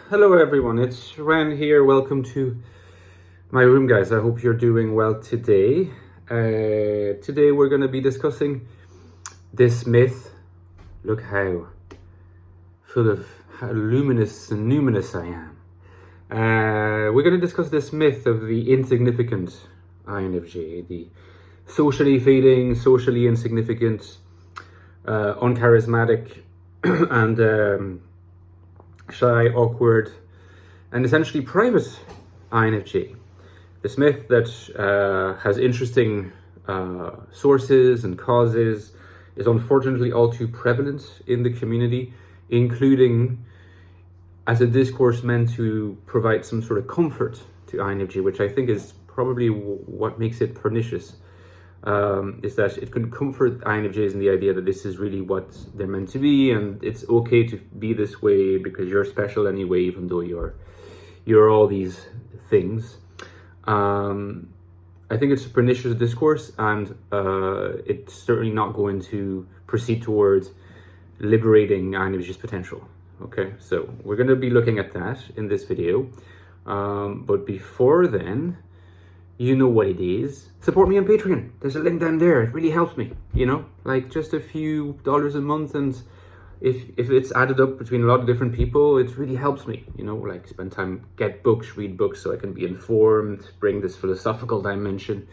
Hello everyone, it's Ran here. Welcome to my room, guys. I hope you're doing well today. Today we're going to be discussing this myth. Look how full of how luminous and numinous I am. We're going to discuss this myth of the insignificant INFJ, the socially fading, socially insignificant, uncharismatic, and shy, awkward, and essentially private INFJ. This myth that has interesting sources and causes is unfortunately all too prevalent in the community, including as a discourse meant to provide some sort of comfort to INFJ, which I think is probably what makes it pernicious. Is that it can comfort INFJs in the idea that this is really what they're meant to be, and it's okay to be this way because you're special anyway, even though you're all these things. I think it's a pernicious discourse, and it's certainly not going to proceed towards liberating INFJ's potential. Okay, so we're going to be looking at that in this video. But before then, you know what it is. Support me on Patreon. There's a link down there. It really helps me, like just a few dollars a month. And if it's added up between a lot of different people, it really helps me, like spend time, get books, read books so I can be informed, bring this philosophical dimension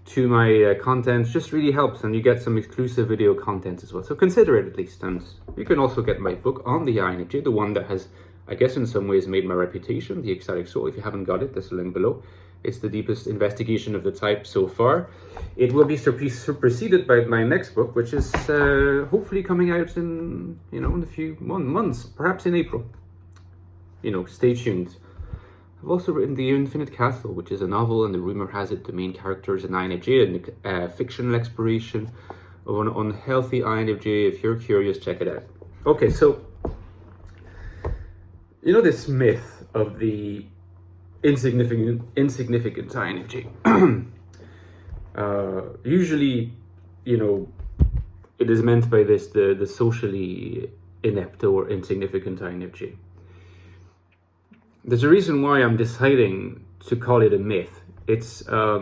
to my content. Just really helps. And you get some exclusive video content as well. So consider it at least. And you can also get my book on the INFJ, the one that has, I guess in some ways, made my reputation, the Ecstatic Soul. If you haven't got it, there's a link below. It's the deepest investigation of the type so far. It will be superseded by my next book, which is hopefully coming out in a few months, perhaps in April. Stay tuned. I've also written The Infinite Castle, which is a novel, and the rumor has it the main character is an INFJ, and fictional exploration of an unhealthy INFJ. If you're curious, check it out. Okay, so this myth of the insignificant INFJ. Usually, it is meant by this the socially inept or insignificant INFJ. There's a reason why I'm deciding to call it a myth. It's not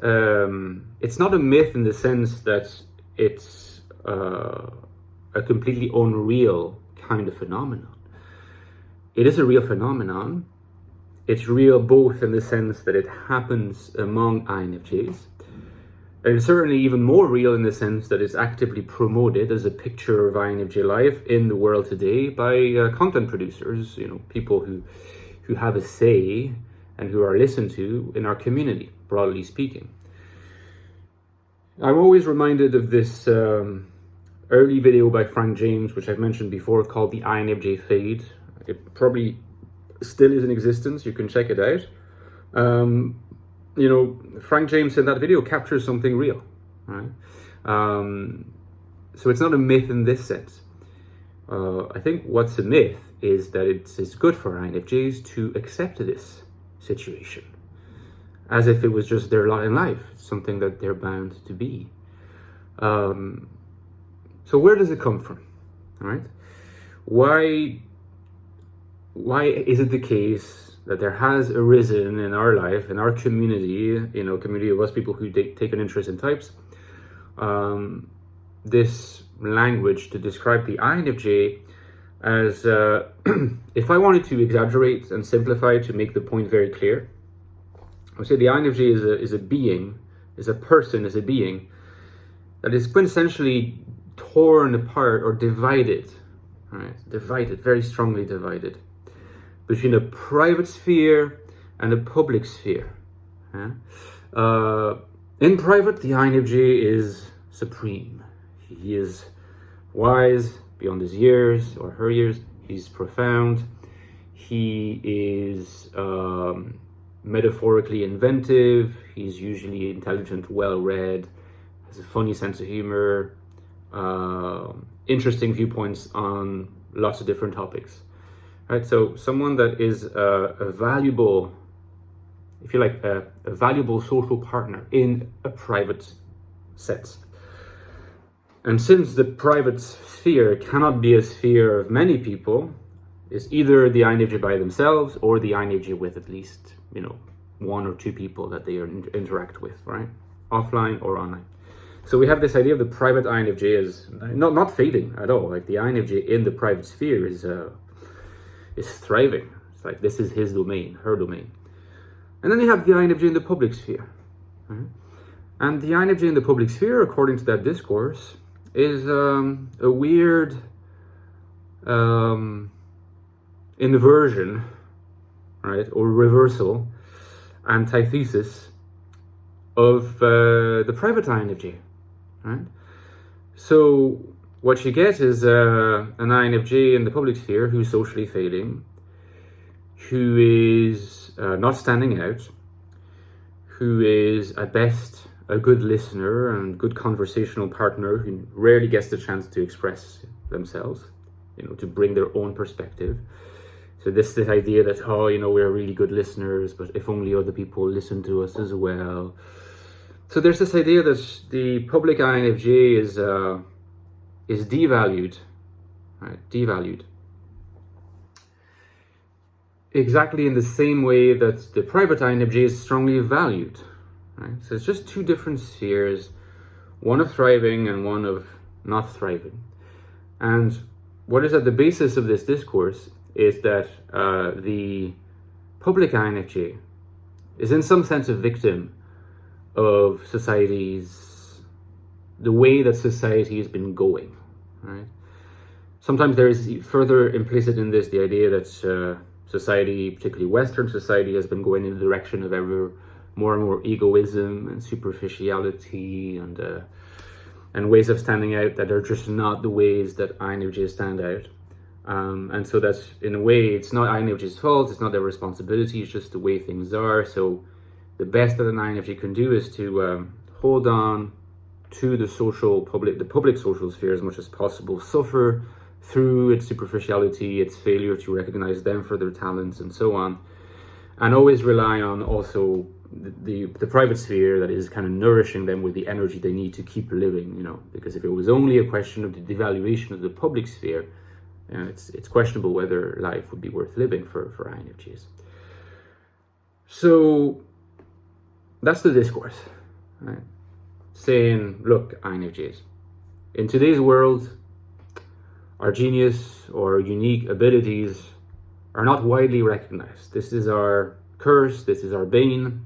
a myth in the sense that it's a completely unreal kind of phenomenon. It is a real phenomenon. It's real both in the sense that it happens among INFJs, and it's certainly even more real in the sense that it's actively promoted as a picture of INFJ life in the world today by content producers, people who have a say and who are listened to in our community, broadly speaking. I'm always reminded of this early video by Frank James, which I've mentioned before, called The INFJ Fade. It probably still is in existence. You can check it out. Frank James in that video captures something real, right? So it's not a myth in this sense. I think what's a myth is that it's good for INFJs to accept this situation as if it was just their lot in life, something that they're bound to be. So where does it come from, all right? Why is it the case that there has arisen in our life, in our community, community of us people who take an interest in types, this language to describe the INFJ as, if I wanted to exaggerate and simplify to make the point very clear, I would say the INFJ is a being, is a person, is a being that is quintessentially torn apart or divided, right? Divided, very strongly divided, between a private sphere and a public sphere. In private, the INFJ is supreme. He is wise beyond his years or her years. He's profound. He is metaphorically inventive. He's usually intelligent, well-read, has a funny sense of humor, interesting viewpoints on lots of different topics. Right, so someone that is a valuable, if you like, a valuable social partner in a private sense. And since the private sphere cannot be a sphere of many people, is either the INFJ by themselves or the INFJ with at least, one or two people that they interact with, right? Offline or online. So we have this idea of the private INFJ as not fading at all. Like the INFJ in the private sphere is thriving. It's like this is his domain, her domain. And then you have the INFJ in the public sphere. Right? And the INFJ in the public sphere, according to that discourse, is a weird inversion, right, or reversal, antithesis of the private INFJ, right? So what you get is an INFJ in the public sphere who's socially failing, who is not standing out, who is at best a good listener and good conversational partner who rarely gets the chance to express themselves, to bring their own perspective. So this idea that, we're really good listeners, but if only other people listen to us as well. So there's this idea that the public INFJ is devalued, right? Devalued. Exactly in the same way that the private INFJ is strongly valued, right? So it's just two different spheres, one of thriving and one of not thriving. And what is at the basis of this discourse is that the public INFJ is in some sense a victim of the way that society has been going, right? Sometimes there is further implicit in this the idea that society, particularly Western society, has been going in the direction of ever more and more egoism and superficiality and ways of standing out that are just not the ways that INFJs stand out. And so that's, in a way, it's not INFJ's fault, it's not their responsibility, it's just the way things are. So the best that an INFJ can do is to hold on to the public social sphere as much as possible, suffer through its superficiality, its failure to recognize them for their talents and so on, and always rely on also the private sphere that is kind of nourishing them with the energy they need to keep living, because if it was only a question of the devaluation of the public sphere, it's questionable whether life would be worth living for INFJs. So that's the discourse, right? Saying, look, INFJs, in today's world, our genius or unique abilities are not widely recognized. This is our curse, this is our bane,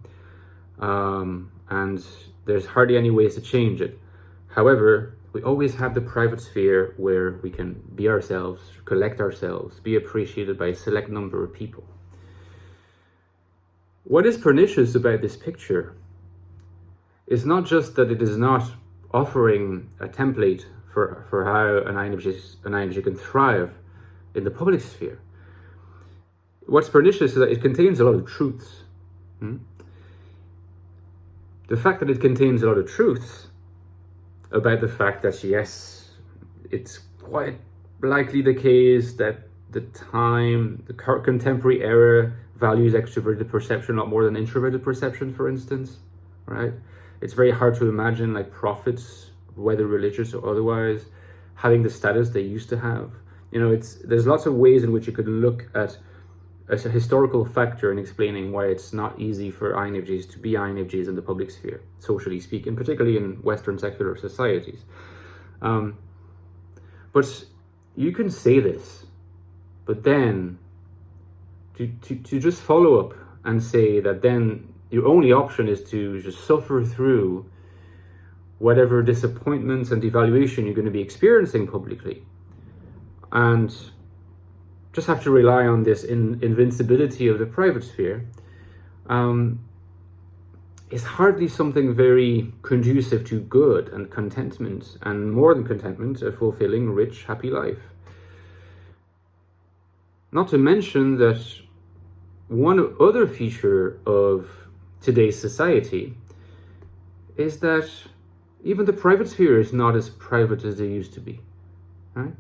and there's hardly any ways to change it. However, we always have the private sphere where we can be ourselves, collect ourselves, be appreciated by a select number of people. What is pernicious about this picture is not just that it is not offering a template for how an INFJ can thrive in the public sphere. What's pernicious is that it contains a lot of truths. The fact that it contains a lot of truths about the fact that, yes, it's quite likely the case that the contemporary era values extroverted perception a lot more than introverted perception, for instance, right? It's very hard to imagine like prophets, whether religious or otherwise, having the status they used to have. There's lots of ways in which you could look at as a historical factor in explaining why it's not easy for INFJs to be INFJs in the public sphere, socially speaking, particularly in Western secular societies. But you can say this, but then to just follow up and say that then your only option is to just suffer through whatever disappointments and devaluation you're going to be experiencing publicly, and just have to rely on this invincibility of the private sphere, is hardly something very conducive to good and contentment, and more than contentment, a fulfilling, rich, happy life. Not to mention that one other feature of today's society is that even the private sphere is not as private as they used to be, right?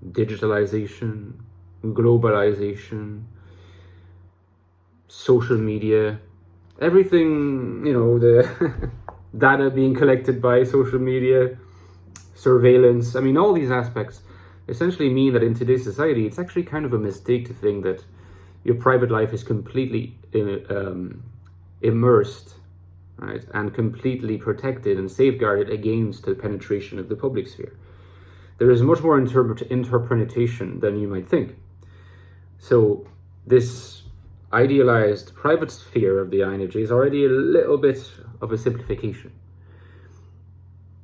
Digitalization, globalization, social media, everything, the data being collected by social media, surveillance, all these aspects essentially mean that in today's society, it's actually kind of a mistake to think that your private life is completely immersed, right, and completely protected and safeguarded against the penetration of the public sphere. There is much more interpretation than you might think. So this idealized private sphere of the INFJ is already a little bit of a simplification.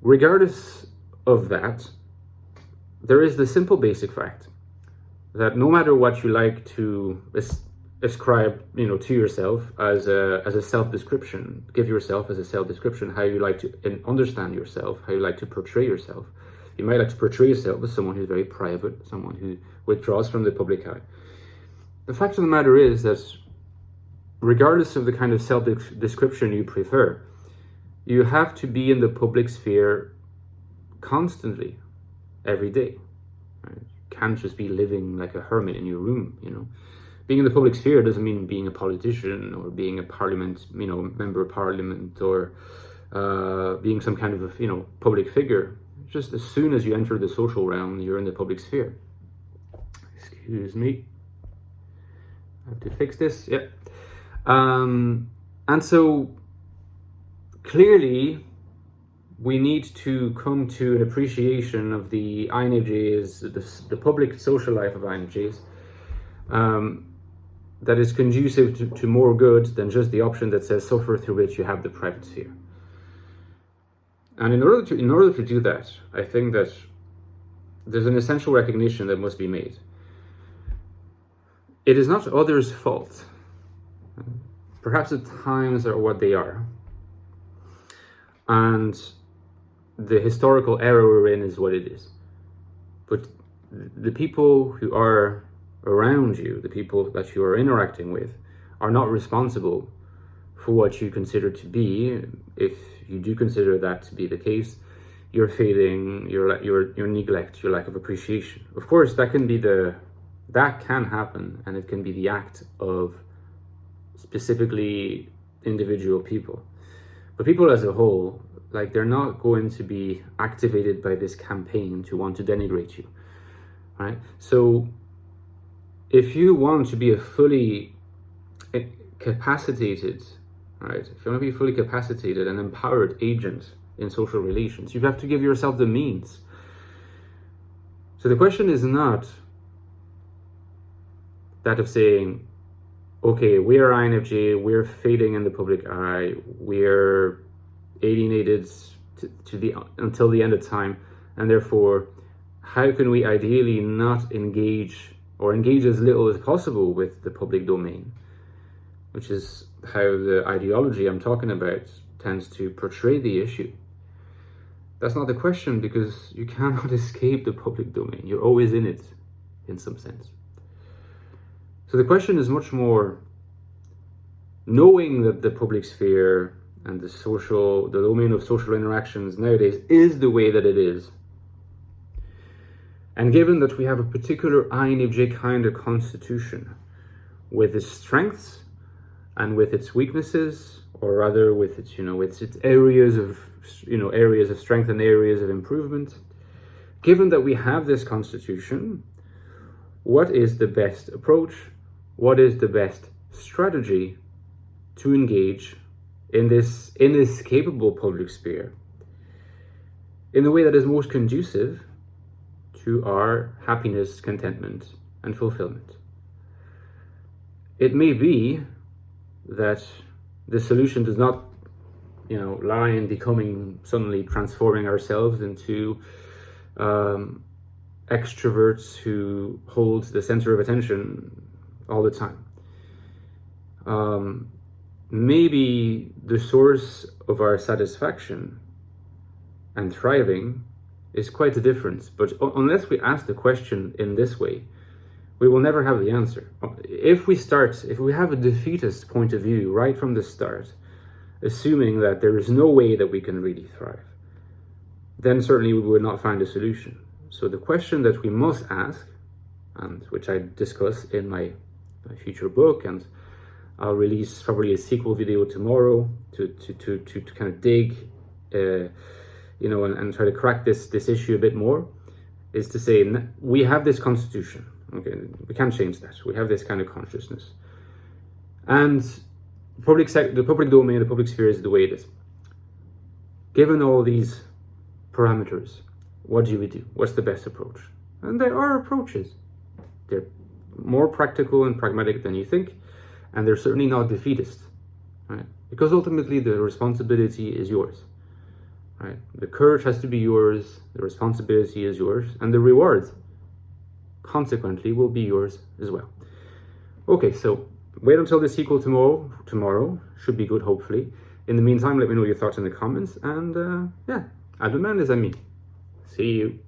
Regardless of that, there is the simple basic fact that no matter what you like to ascribe, to yourself as a self-description, give yourself as a self-description, how you like to understand yourself, how you like to portray yourself. You might like to portray yourself as someone who's very private, someone who withdraws from the public eye. The fact of the matter is that regardless of the kind of self-description you prefer, you have to be in the public sphere constantly, every day. Right? You can't just be living like a hermit in your room, Being in the public sphere doesn't mean being a politician or being a parliament, member of parliament, or being some kind of public figure. Just as soon as you enter the social realm, you're in the public sphere. Excuse me. I have to fix this. Yeah. And so clearly we need to come to an appreciation of the INFJs, the public social life of INFJs, that is conducive to more good than just the option that says suffer, through which you have the private sphere. And in order to do that, I think that there's an essential recognition that must be made. It is not others' fault. Perhaps the times are what they are. And the historical era we're in is what it is. But the people who are around you, the people that you are interacting with, are not responsible for what you consider to be. If you do consider that to be the case, your failing, your neglect, your lack of appreciation. Of course, that can happen, and it can be the act of specifically individual people. But people as a whole, they're not going to be activated by this campaign to want to denigrate you, right? So if you want to be a fully capacitated, right? If you want to be fully capacitated and empowered agent in social relations, you have to give yourself the means. So the question is not that of saying, okay, we are INFJ, we're fading in the public eye, we're alienated until the end of time, and therefore, how can we ideally not engage, or engage as little as possible with the public domain? Which is how the ideology I'm talking about tends to portray the issue. That's not the question, because you cannot escape the public domain. You're always in it, in some sense. So the question is much more knowing that the public sphere and the domain of social interactions nowadays is the way that it is. And given that we have a particular INFJ kind of constitution with its strengths and with its weaknesses, or rather with its, its areas of strength and areas of improvement, given that we have this constitution, what is the best approach? What is the best strategy to engage in this inescapable public sphere in the way that is most conducive to our happiness, contentment, and fulfillment? It may be that the solution does not, lie in suddenly transforming ourselves into extroverts who hold the center of attention all the time. Maybe the source of our satisfaction and thriving is quite a difference, but unless we ask the question in this way, we will never have the answer. If we have a defeatist point of view right from the start, assuming that there is no way that we can really thrive, then certainly we would not find a solution. So the question that we must ask, and which I discuss in my future book, and I'll release probably a sequel video tomorrow to kind of dig, and try to crack this issue a bit more, is to say, we have this constitution, okay, we can't change that. We have this kind of consciousness. And the public domain, the public sphere is the way it is. Given all these parameters, what do we do? What's the best approach? And there are approaches. They're more practical and pragmatic than you think, and they're certainly not defeatist, right? Because ultimately the responsibility is yours, right? The courage has to be yours, the responsibility is yours, and the reward, consequently, will be yours as well. Okay, so wait until the sequel tomorrow. Tomorrow should be good, hopefully. In the meantime, let me know your thoughts in the comments, and yeah, à demain les amis. See you.